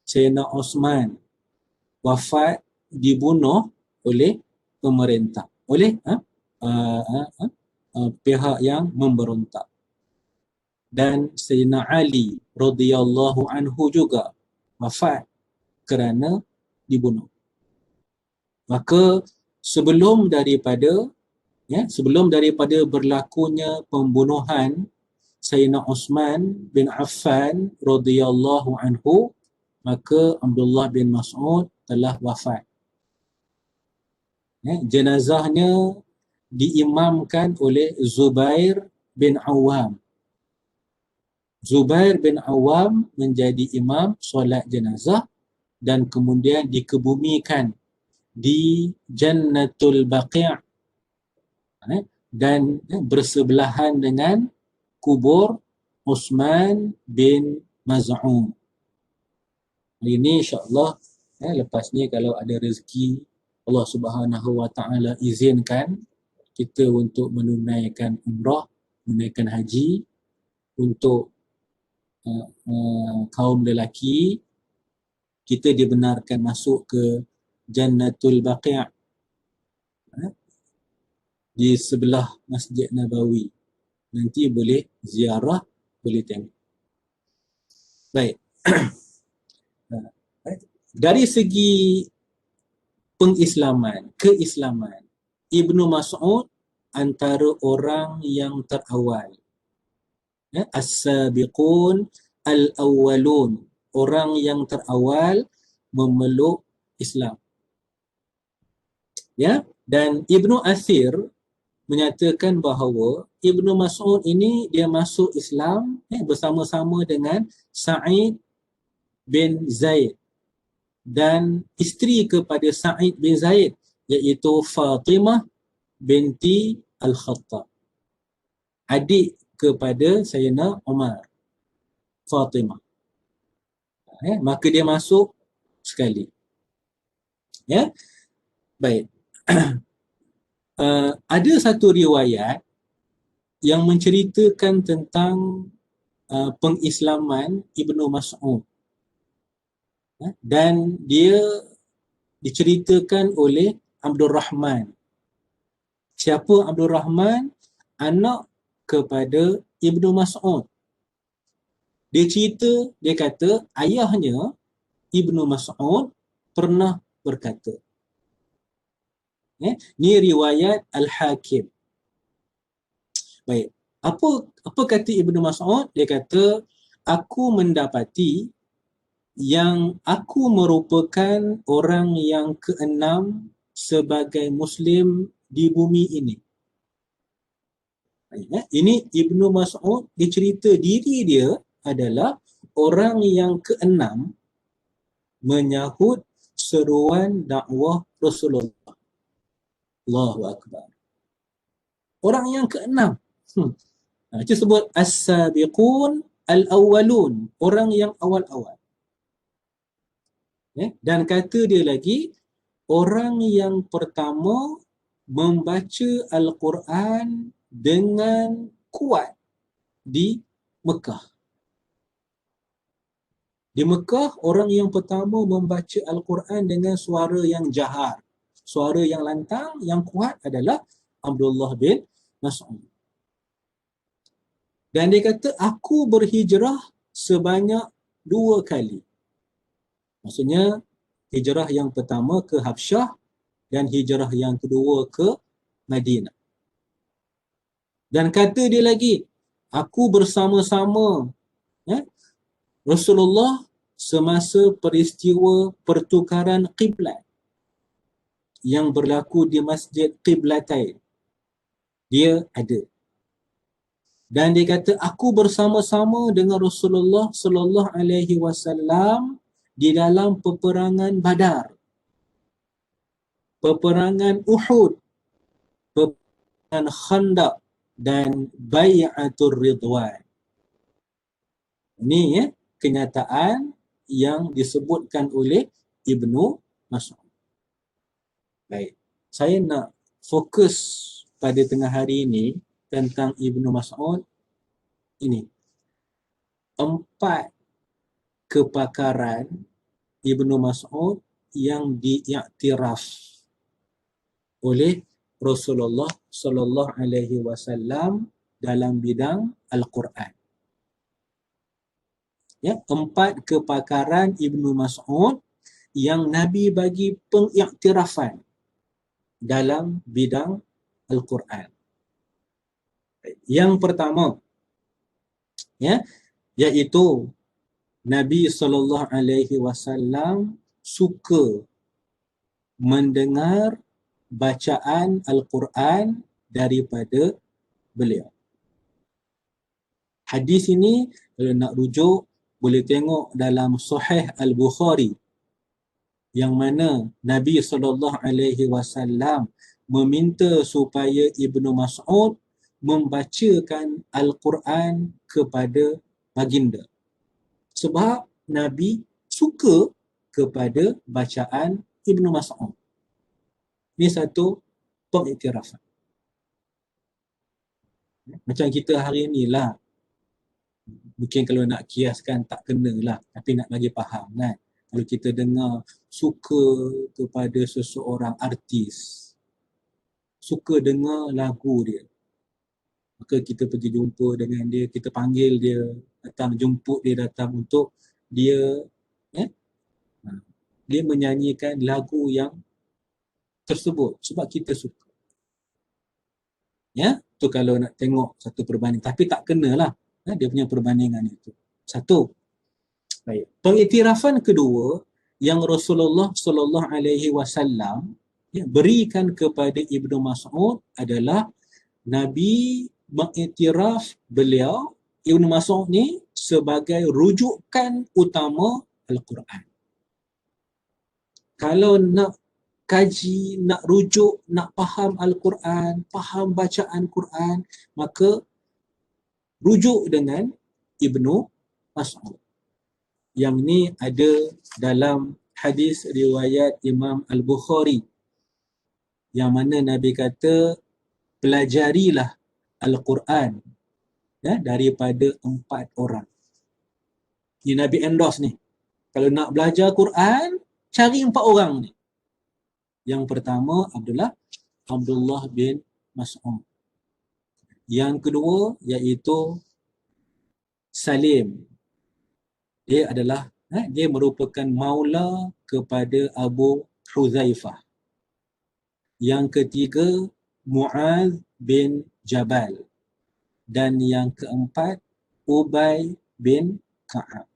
Saidina Osman wafat dibunuh oleh pemerintah, oleh pihak yang memberontak. Dan Sayyidina Ali radhiyallahu anhu juga wafat kerana dibunuh. Maka sebelum daripada berlakunya pembunuhan Sayyidina Uthman bin Affan radhiyallahu anhu, maka Abdullah bin Mas'ud telah wafat. Ya, jenazahnya diimamkan oleh Zubair bin Awam. Zubair bin Awam menjadi imam solat jenazah dan kemudian dikebumikan di Jannatul Baqi', dan bersebelahan dengan kubur Uthman bin Maz'un. Hari ni insya-Allah lepas ni kalau ada rezeki Allah Subhanahu wa taala izinkan kita untuk menunaikan umrah, menunaikan haji untuk kaum lelaki, kita dibenarkan masuk ke Jannatul Baqi' di sebelah Masjid Nabawi. Nanti boleh ziarah, boleh tengok. Baik. Dari segi pengislaman, keislaman, Ibnu Mas'ud antara orang yang terawal. As-sabiqun al-awwalun, orang yang terawal memeluk Islam. Ya, dan Ibnu Athir menyatakan bahawa Ibnu Mas'ud ini dia masuk Islam bersama-sama dengan Sa'id bin Zaid dan isteri kepada Sa'id bin Zaid iaitu Fatimah binti Al-Khattab, adik kepada Sayyidina Umar, Fatimah. Maka dia masuk sekali. Ya. Baik. Ada satu riwayat yang menceritakan tentang pengislaman Ibnu Mas'ud. Dan dia diceritakan oleh Abdul Rahman. Siapa Abdul Rahman? Anak kepada Ibnu Mas'ud. Dia cerita, dia kata ayahnya Ibnu Mas'ud pernah berkata. Ni riwayat Al-Hakim. Baik. Apa kata Ibnu Mas'ud? Dia kata, aku mendapati yang aku merupakan orang yang keenam sebagai Muslim di bumi ini. Ini Ibnu Mas'ud, dia cerita diri dia adalah orang yang keenam menyahut seruan dakwah Rasulullah. Allahu Akbar. Orang yang keenam. Itu sebut as-sabiqun al-awwalun, orang yang awal-awal. Dan kata dia lagi, orang yang pertama membaca Al-Quran dengan kuat di Mekah. Di Mekah, orang yang pertama membaca Al-Quran dengan suara yang jahar, suara yang lantang, yang kuat adalah Abdullah bin Mas'ud. Dan dia kata, aku berhijrah sebanyak 2 kali. Maksudnya, hijrah yang pertama ke Habsyah dan hijrah yang kedua ke Madinah. Dan kata dia lagi, aku bersama-sama Rasulullah semasa peristiwa pertukaran qiblat yang berlaku di Masjid Qiblatain. Dia ada. Dan dia kata, aku bersama-sama dengan Rasulullah sallallahu alaihi wasallam di dalam peperangan Badar, peperangan Uhud, peperangan Khandaq dan Bai'atul Ridwan. Ini kenyataan yang disebutkan oleh Ibnu Mas'ud. Baik, saya nak fokus pada tengah hari ini tentang Ibnu Mas'ud ini. 4 kepakaran Ibnu Mas'ud yang diiktiraf oleh Rasulullah sallallahu alaihi wasallam dalam bidang Al-Quran. Ya, 4 kepakaran Ibnu Mas'ud yang Nabi bagi pengiktirafan dalam bidang Al-Quran. Yang pertama, iaitu Nabi sallallahu alaihi wasallam suka mendengar bacaan Al-Quran daripada beliau. Hadis ini kalau nak rujuk boleh tengok dalam Sahih Al-Bukhari yang mana Nabi sallallahu alaihi wasallam meminta supaya Ibnu Mas'ud membacakan Al-Quran kepada baginda. Sebab Nabi suka kepada bacaan Ibnu Mas'ud. Ini satu pengiktirafan. Macam kita hari ni lah. Mungkin kalau nak kiaskan tak kena lah. Tapi nak bagi faham kan. Kalau kita dengar suka kepada seseorang artis. Suka dengar lagu dia. Maka kita pergi jumpa dengan dia. Kita panggil dia. Datang jemput dia datang untuk dia. Dia menyanyikan lagu yang tersebut. Sebab kita suka. Ya, tu kalau nak tengok satu perbandingan. Tapi tak kenalah dia punya perbandingan itu. Satu. Baik. Pengiktirafan kedua yang Rasulullah sallallahu alaihi wasallam berikan kepada Ibnu Mas'ud adalah Nabi mengiktiraf beliau Ibnu Mas'ud ni sebagai rujukan utama Al-Quran. Kalau nak kaji, nak rujuk, nak faham Al-Quran, faham bacaan Quran, maka rujuk dengan Ibnu Mas'ud. Yang ini ada dalam hadis riwayat Imam Al-Bukhari. Yang mana Nabi kata, pelajarilah Al-Quran daripada 4 orang. Ini Nabi endorse ni. Kalau nak belajar Quran, cari 4 orang ni. Yang pertama Abdullah bin Mas'ud. Yang kedua iaitu Salim. Dia adalah dia merupakan maula kepada Abu Hudzaifah. Yang ketiga Mu'adz bin Jabal. Dan yang keempat Ubay bin Ka'ab.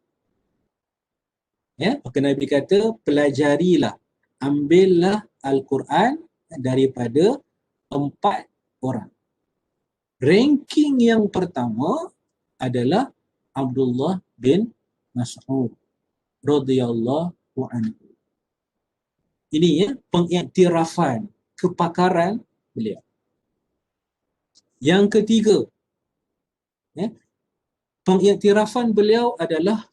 Maka Nabi kata pelajarilah, ambillah Al-Quran daripada 4 orang. Ranking yang pertama adalah Abdullah bin Mas'ud radhiyallahu anhu. Ini pengiktirafan kepakaran beliau. Yang ketiga, pengiktirafan beliau adalah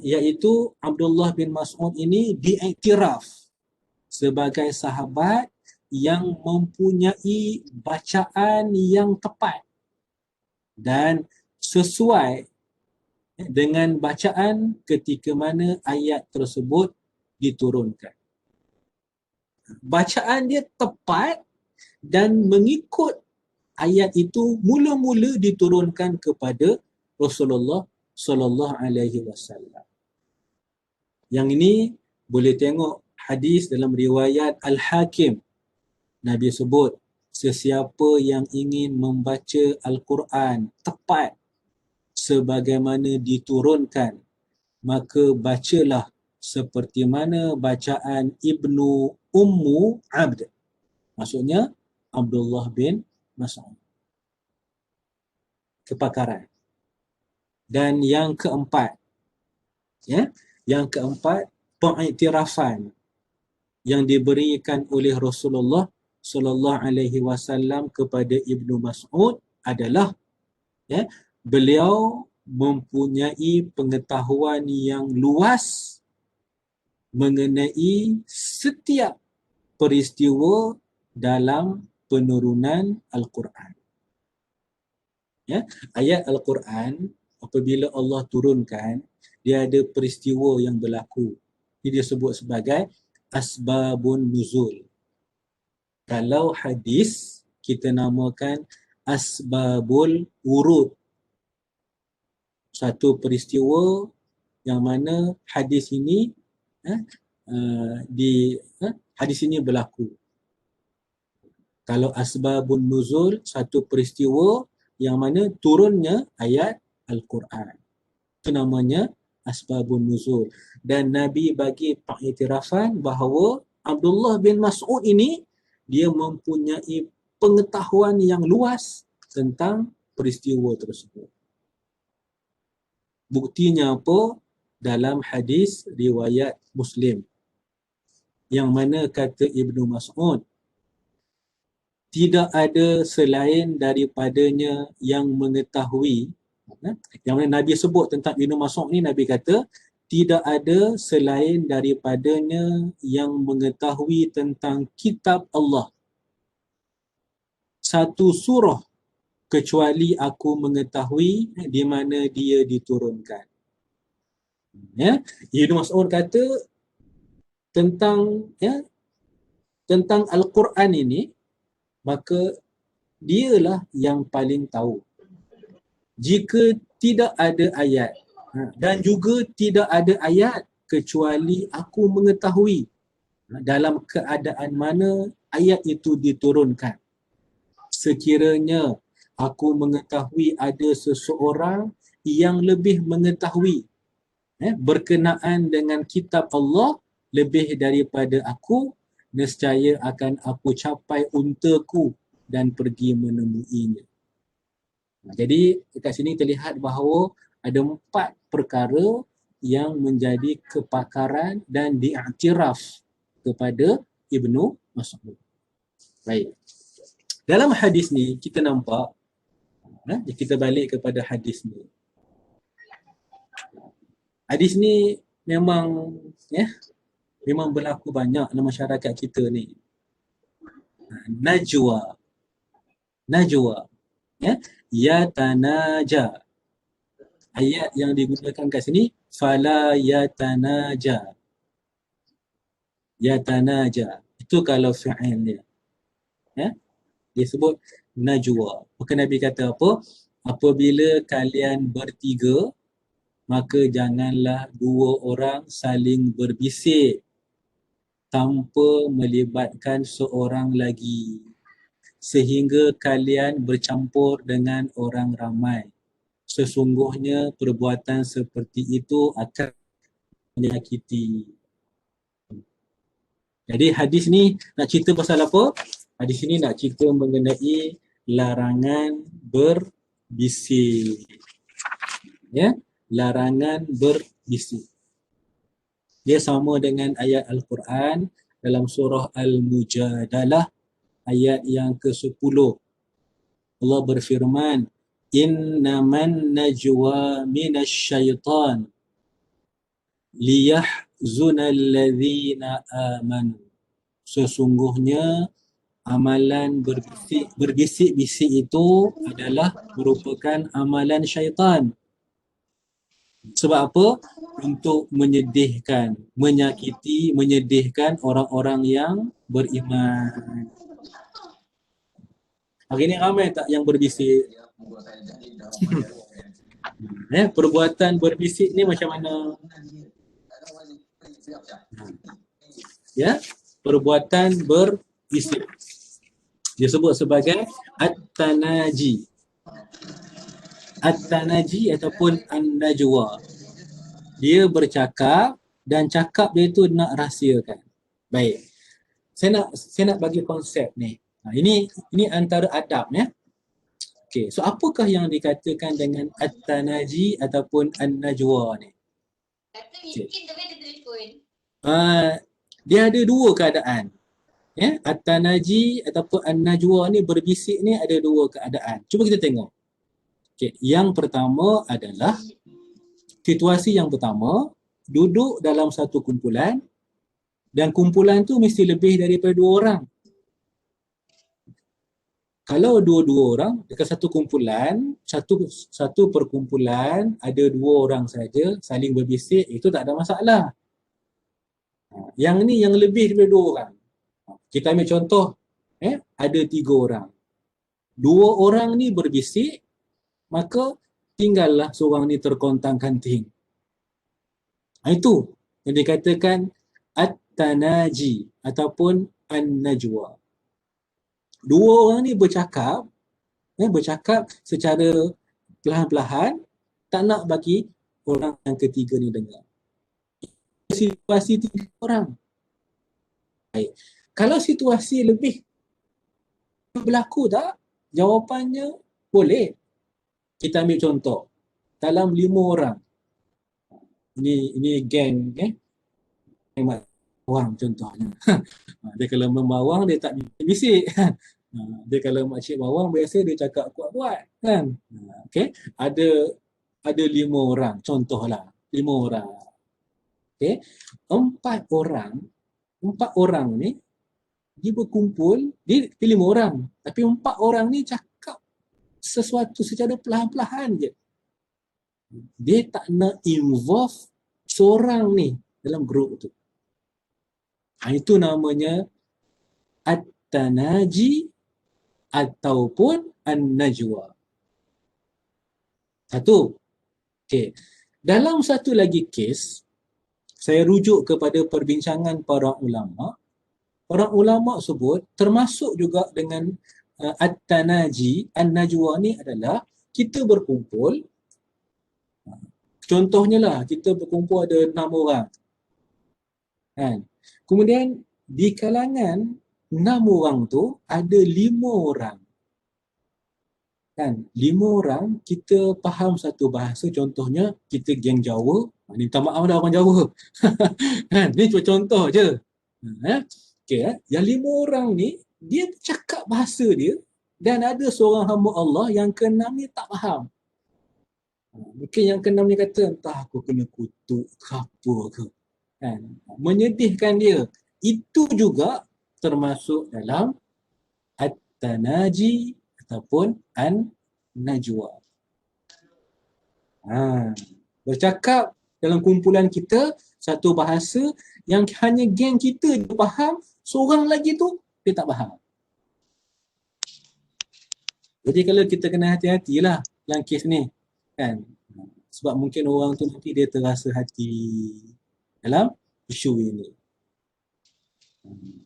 iaitu Abdullah bin Mas'ud ini diiktiraf sebagai sahabat yang mempunyai bacaan yang tepat dan sesuai dengan bacaan ketika mana ayat tersebut diturunkan. Bacaan dia tepat dan mengikut ayat itu mula-mula diturunkan kepada Rasulullah sallallahu alaihi wasallam. Yang ini boleh tengok hadis dalam riwayat Al-Hakim. Nabi sebut, sesiapa yang ingin membaca Al-Quran tepat sebagaimana diturunkan, maka bacalah seperti mana bacaan Ibnu Ummu Abd. Maksudnya Abdullah bin Mas'ud. Kepakaran. Dan yang keempat, pengiktirafan yang diberikan oleh Rasulullah sallallahu alaihi wasallam kepada Ibnu Mas'ud adalah beliau mempunyai pengetahuan yang luas mengenai setiap peristiwa dalam penurunan Al-Quran. Ayat Al-Quran apabila Allah turunkan, dia ada peristiwa yang berlaku. Ini dia sebut sebagai asbabun nuzul. Kalau hadis, kita namakan asbabul wurud. Satu peristiwa yang mana hadis ini hadis ini berlaku. Kalau asbabun nuzul, satu peristiwa yang mana turunnya ayat Al-Quran. Itu namanya asbabun nuzul. Dan Nabi bagi pengiktirafan bahawa Abdullah bin Mas'ud ini dia mempunyai pengetahuan yang luas tentang peristiwa tersebut. Buktinya apa? Dalam hadis riwayat Muslim. Yang mana kata Ibnu Mas'ud, tidak ada selain daripadanya yang mengetahui. Yang mana Nabi sebut tentang Ibnu Mas'ud ni, Nabi kata tidak ada selain daripadanya yang mengetahui tentang kitab Allah satu surah kecuali aku mengetahui di mana dia diturunkan. Ya, Ibnu Mas'ud kata tentang Al-Quran ini, maka dialah yang paling tahu. Jika tidak ada ayat, dan juga tidak ada ayat kecuali aku mengetahui dalam keadaan mana ayat itu diturunkan. Sekiranya aku mengetahui ada seseorang yang lebih mengetahui berkenaan dengan kitab Allah lebih daripada aku, nescaya akan aku capai untaku dan pergi menemuinya. Jadi dekat sini terlihat bahawa ada 4 perkara yang menjadi kepakaran dan diiktiraf kepada Ibnu Mas'ud. Baik. Dalam hadis ni kita nampak, kita balik kepada hadis ni. Hadis ni memang berlaku banyak dalam masyarakat kita ni. Najwa, yatanaja. Ayat yang digunakan kat sini, fala yatanaja. Yatanaja. Itu kalau fi'il dia. Dia sebut najwa. Maka Nabi kata apa? Apabila kalian bertiga, maka janganlah 2 orang saling berbisik tanpa melibatkan seorang lagi, sehingga kalian bercampur dengan orang ramai. Sesungguhnya perbuatan seperti itu akan menyakiti. Jadi hadis ni nak cerita pasal apa? Hadis ni nak cerita mengenai larangan berbisik. Ya, larangan berbisik. Dia sama dengan ayat Al-Quran dalam surah Al-Mujadalah ayat yang ke-10. Allah berfirman, innaman najwa minasyaitan liyahzunal ladzina amanu. Sesungguhnya amalan berbisik-bisik itu adalah merupakan amalan syaitan. Sebab apa? Untuk menyedihkan, menyakiti, menyedihkan orang-orang yang beriman. Hari ni ramai tak yang berbisik? Perbuatan berbisik ni macam mana? Ya, perbuatan berbisik dia sebut sebagai at-tanaji. At-tanaji ataupun an-najwa. Dia bercakap dan cakap dia tu nak rahsiakan. Baik. Saya nak bagi konsep ni. Ini antara adab ya. Okey, so apakah yang dikatakan dengan at-tanaji ataupun an-najwa ni? Okay. Dia ada 2 keadaan. Ya, at-tanaji ataupun an-najwa ni berbisik ni ada 2 keadaan. Cuba kita tengok. Okey, yang pertama adalah situasi yang pertama, duduk dalam satu kumpulan dan kumpulan tu mesti lebih daripada 2 orang. Kalau 2 orang dekat satu kumpulan, satu perkumpulan ada 2 orang saja saling berbisik, itu tak ada masalah. Yang ni yang lebih daripada 2 orang. Kita ambil contoh, ada 3 orang. 2 orang ni berbisik, maka tinggallah seorang ni terkontang-kanting. Itu yang dikatakan at-tanaji ataupun an-najwa. 2 orang ni bercakap secara perlahan-lahan, tak nak bagi orang yang ketiga ni dengar. Situasi 3 orang. Baik. Kalau situasi lebih berlaku tak? Jawapannya boleh. Kita ambil contoh. Dalam 5 orang. Ini geng, orang contohnya. Dia kalau membawang dia tak bisik. Dia kalau makcik bawang biasa dia cakap kuat-kuat kan. Okey, ada 5 orang contohlah, 5 orang. Okey, 4 orang ni dia berkumpul, dia 5 orang tapi 4 orang ni cakap sesuatu secara perlahan-lahan je. Dia tak nak involve seorang ni dalam grup tu. Itu namanya at-tanaji ataupun an-najwa. Satu. Okey. Dalam satu lagi kes, saya rujuk kepada perbincangan para ulama. Para ulama sebut termasuk juga dengan at-tanaji, an-najwa ni adalah kita berkumpul. Contohnya lah, kita berkumpul ada 6 orang. Kan? Kemudian di kalangan 6 orang tu ada 5 orang. Kan? 5 orang kita faham satu bahasa, contohnya kita geng Jawa. Ni minta maaf dah orang Jawa. Kan? Ni cuma contoh je. Okay, yang 5 orang ni dia cakap bahasa dia dan ada seorang hamba Allah yang ke-6 ni tak faham. Mungkin yang ke-6 ni kata entah aku kena kutuk ke apa ke. Kan? Menyedihkan dia. Itu juga termasuk dalam at-tanaji ataupun an-najwa. Bercakap dalam kumpulan kita satu bahasa yang hanya geng kita je faham, seorang lagi tu dia tak faham. Jadi kalau kita kena hati-hatilah dalam kes ni. Kan? Sebab mungkin orang tu nanti dia terasa hati dalam isu ini.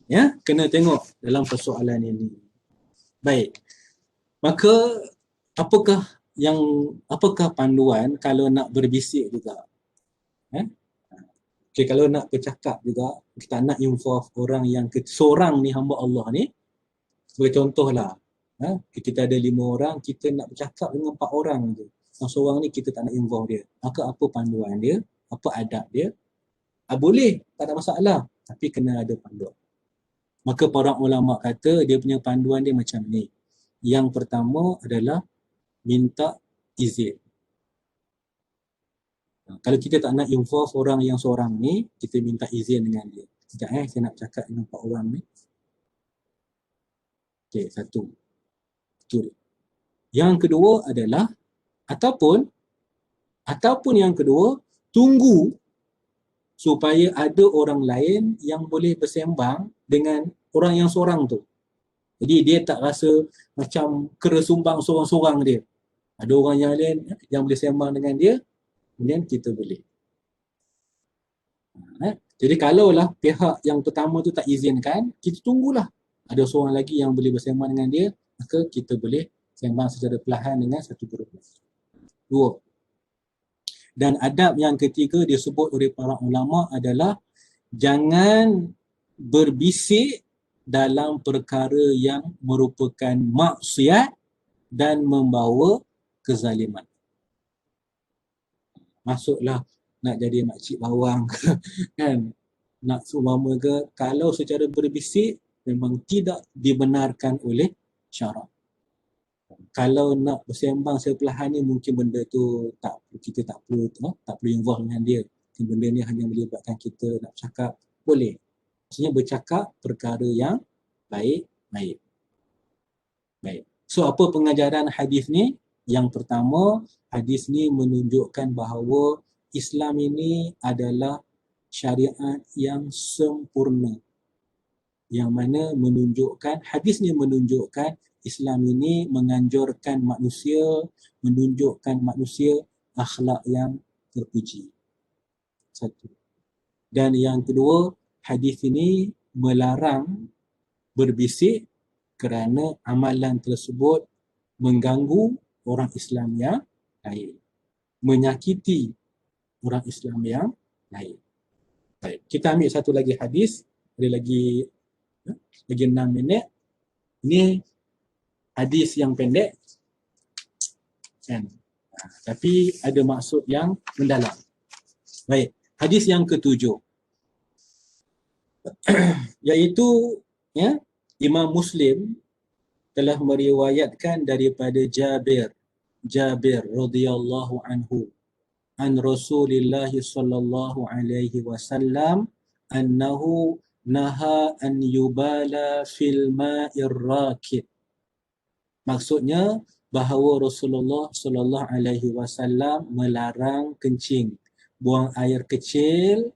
Ya, kena tengok dalam persoalan ini. Baik. Maka apakah panduan kalau nak berbisik juga? Okay, kalau nak bercakap juga, kita nak involve orang yang seorang ni hamba Allah ni. Sebagai contohlah, kita ada 5 orang, kita nak bercakap dengan 4 orang je. Yang seorang ni kita tak nak involve dia. Maka apa panduan dia? Apa adab dia? Boleh, tak ada masalah. Tapi kena ada panduan. Maka para ulama kata dia punya panduan dia macam ni. Yang pertama adalah minta izin. Kalau kita tak nak involve orang yang seorang ni, kita minta izin dengan dia. Sekejap saya nak cakap dengan 4 orang ni. Okey, satu. Betul. Yang kedua adalah ataupun yang kedua, tunggu supaya ada orang lain yang boleh bersembang dengan orang yang seorang tu. Jadi dia tak rasa macam keresumbang seorang-seorang dia. Ada orang yang lain yang boleh sembang dengan dia, kemudian kita boleh. Jadi kalaulah pihak yang pertama tu tak izinkan, kita tunggulah. Ada seorang lagi yang boleh bersembang dengan dia, maka kita boleh sembang secara perlahan dengan satu grup. 2. Dan adab yang ketiga disebut oleh para ulama adalah jangan berbisik dalam perkara yang merupakan maksiat dan membawa kezaliman. Masuklah nak jadi makcik bawang kan, nak seumpama ke, kalau secara berbisik memang tidak dibenarkan oleh syarak. Kalau nak bersembang sepelahan ni mungkin benda tu kita tak perlu involve dengan dia. Benda ni hanya melibatkan kita nak cakap, boleh. Maksudnya bercakap perkara yang baik. So apa pengajaran hadis ni? Yang pertama, hadis ni menunjukkan bahawa Islam ini adalah syariat yang sempurna. Yang mana hadis ni menunjukkan Islam ini menganjurkan manusia, menunjukkan manusia akhlak yang terpuji. Satu. Dan yang kedua, hadis ini melarang berbisik kerana amalan tersebut mengganggu orang Islam yang lain, menyakiti orang Islam yang lain. Baik, kita ambil satu lagi hadis, ada lagi 6 minit. Ini hadis yang pendek kan, tapi ada maksud yang mendalam. Baik, hadis yang ke-7 iaitu Imam Muslim telah meriwayatkan daripada Jabir radhiyallahu anhu an Rasulillah sallallahu alaihi wasallam annahu naha an yubala fil ma'ir rakid. Maksudnya bahawa Rasulullah sallallahu alaihi wasallam melarang kencing, buang air kecil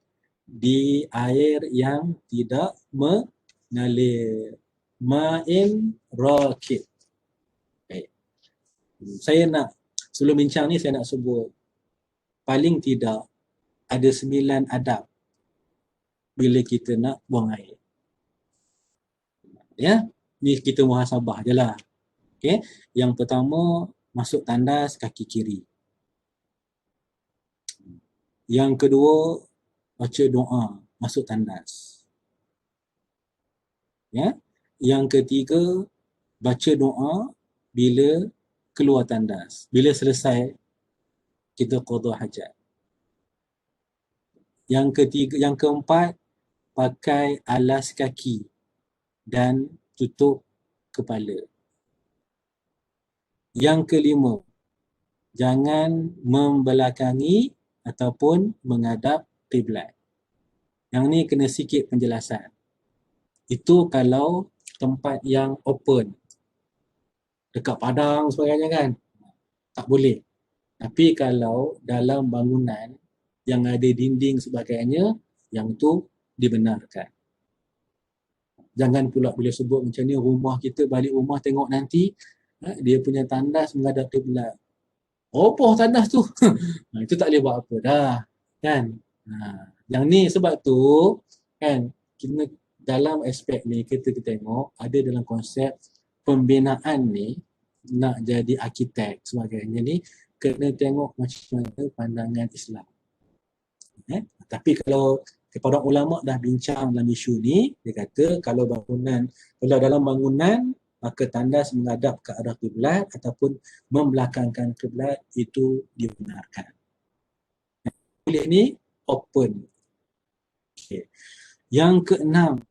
di air yang tidak mengalir. Ma'in rakid. Baik. Saya nak, sebelum bincang ni saya nak sebut paling tidak ada 9 adab bila kita nak buang air. Ya, ni kita muhasabah je lah. Okay. Yang pertama, masuk tandas kaki kiri. Yang kedua, baca doa masuk tandas. Ya. Yang ketiga, baca doa bila keluar tandas. Bila selesai, kita qada hajat. Yang keempat, pakai alas kaki dan tutup kepala. Yang kelima, jangan membelakangi ataupun menghadap kiblat. Yang ni kena sikit penjelasan. Itu kalau tempat yang open, dekat padang sebagainya kan, tak boleh. Tapi kalau dalam bangunan yang ada dinding sebagainya, yang tu dibenarkan. Jangan pula bila sebut macam ni, rumah kita balik rumah tengok nanti dia punya tandas menghadap kiblat. Roboh tandas tu. Itu tak boleh buat apa dah. Kan? Yang ni sebab tu kan, kita dalam aspek ni kita tengok ada dalam konsep pembinaan ni nak jadi arkitek sebagainya ni kena tengok macam mana pandangan Islam. Tapi kalau para ulama dah bincang dalam isu ni, dia kata kalau dalam bangunan maka tandas menghadap ke arah kiblat ataupun membelakangkan kiblat itu dibenarkan. Bilik ni open. Okay. Yang keenam,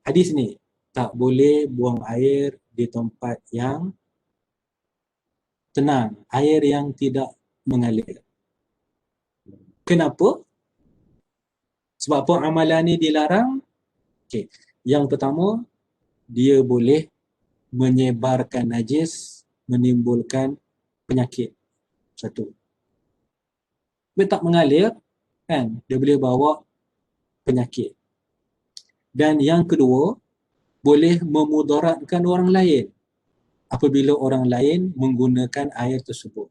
hadis ni tak boleh buang air di tempat yang tenang, air yang tidak mengalir. Kenapa? Sebab apa amalan ni dilarang? Okay. Yang pertama, dia boleh menyebarkan najis, menimbulkan penyakit. Satu. Dia tak mengalir, kan? Dia boleh bawa penyakit. Dan yang kedua, boleh memudaratkan orang lain apabila orang lain menggunakan air tersebut.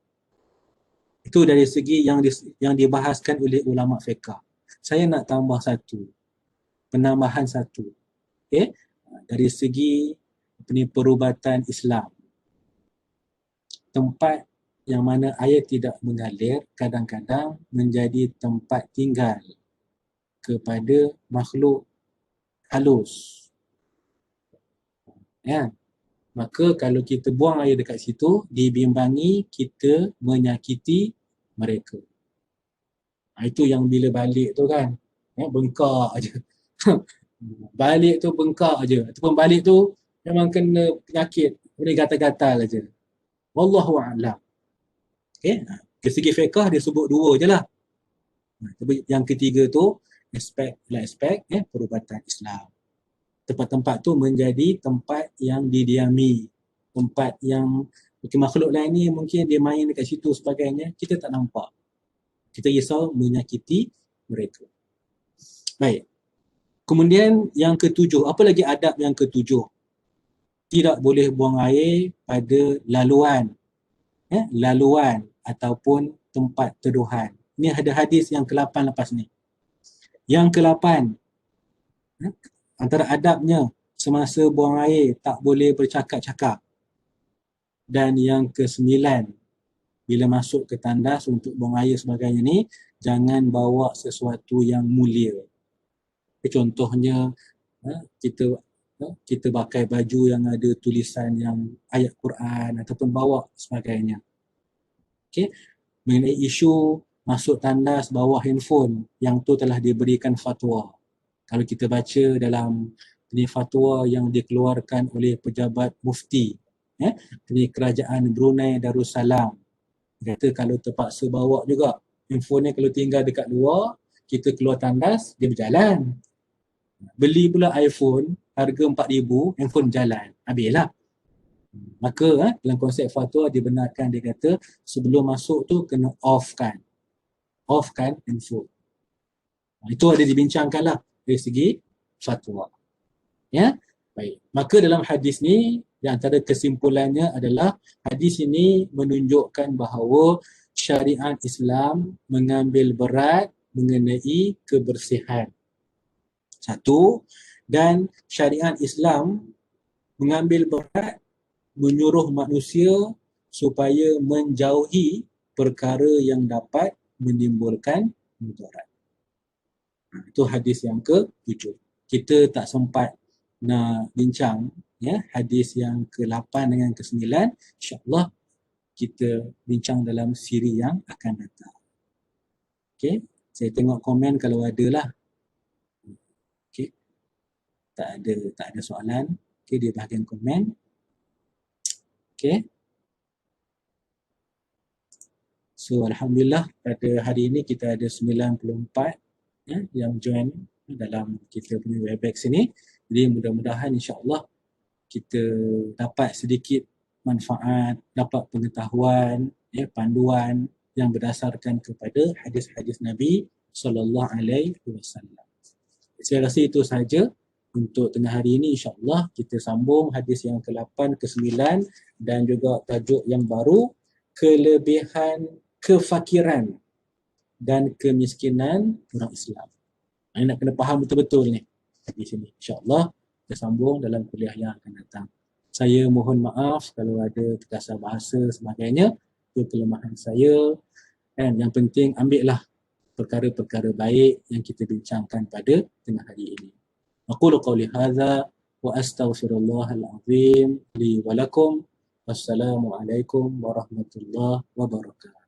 Itu dari segi yang dibahaskan oleh ulama fiqh. Saya nak tambah penambahan satu. Okay? Dari segi perubatan Islam. Tempat yang mana air tidak mengalir kadang-kadang menjadi tempat tinggal kepada makhluk halus. Ya. Maka kalau kita buang air dekat situ, dibimbangi kita menyakiti mereka. Itu yang bila balik tu kan, bengkak aje. Balik tu bengkak aje. Ataupun balik tu memang kena penyakit, boleh gatal-gatal aje. Wallahu a'lam. Okay. Dari segi fiqh dia sebut dua je lah. Tapi yang ketiga tu aspek perubatan Islam. Tempat-tempat tu menjadi tempat yang didiami, tempat yang makhluk lain ni mungkin dia main dekat situ sebagainya, kita tak nampak. Kita risau menyakiti mereka. Baik. Kemudian yang ketujuh, apa lagi adab yang ketujuh? Tidak boleh buang air pada laluan. Laluan ataupun tempat teduhan. Ini ada hadis yang ke-8 lepas ni. Yang ke-8, antara adabnya semasa buang air tak boleh bercakap-cakap. Dan yang ke-9, bila masuk ke tandas untuk buang air sebagainya ni, jangan bawa sesuatu yang mulia. Contohnya kita pakai baju yang ada tulisan yang ayat Quran ataupun bawa sebagainya. Okey, mengenai isu masuk tandas bawa handphone, yang tu telah diberikan fatwa. Kalau kita baca dalam Ini fatwa yang dikeluarkan oleh pejabat mufti dari kerajaan Brunei Darussalam. Dia kata kalau terpaksa bawa juga, handphone ni kalau tinggal dekat luar, kita keluar tandas, dia berjalan. Beli pula iPhone, harga 4,000, handphone jalan. Habislah. Maka dalam konsep fatwa dibenarkan, dia kata sebelum masuk tu kena offkan handphone. Itu ada dibincangkan lah dari segi fatwa. Ya, baik. Maka dalam hadis ni, di antara kesimpulannya adalah hadis ini menunjukkan bahawa syariat Islam mengambil berat mengenai kebersihan. Satu, dan syariat Islam mengambil berat menyuruh manusia supaya menjauhi perkara yang dapat menimbulkan mudarat. Itu hadis yang ke-7. Kita tak sempat nak bincang hadis yang ke-8 dengan ke-9. InsyaAllah kita bincang dalam siri yang akan datang. Okey, saya tengok komen kalau ada lah. Okey, tak ada soalan. Okey, di bahagian komen. Okey. So alhamdulillah pada hari ini kita ada 94 yang join dalam kita punya Webex ini. Jadi mudah-mudahan insya-Allah kita dapat sedikit manfaat, dapat pengetahuan, panduan yang berdasarkan kepada hadis-hadis Nabi sallallahu alaihi wasallam. Saya rasa itu sahaja untuk tengah hari ini. InsyaAllah kita sambung hadis yang ke-8, ke-9 dan juga tajuk yang baru, kelebihan kefakiran dan kemiskinan orang Islam. Ini nak kena faham betul-betul ni di sini. InsyaAllah kita sambung dalam kuliah yang akan datang. Saya mohon maaf kalau ada terkasar bahasa sebagainya. Itu kelemahan saya. Dan yang penting ambillah perkara-perkara baik yang kita bincangkan pada tengah hari ini. Aqulu qawli hadza wa astaghfirullahal azim li wa lakum. Wassalamualaikum warahmatullahi wabarakatuh.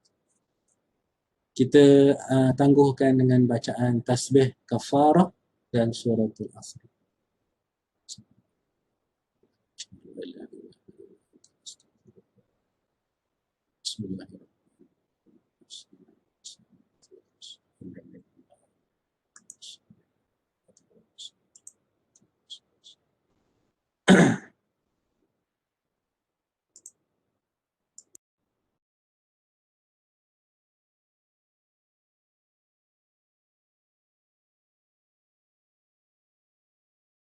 Kita tangguhkan dengan bacaan tasbih kafarah dan suratul asr.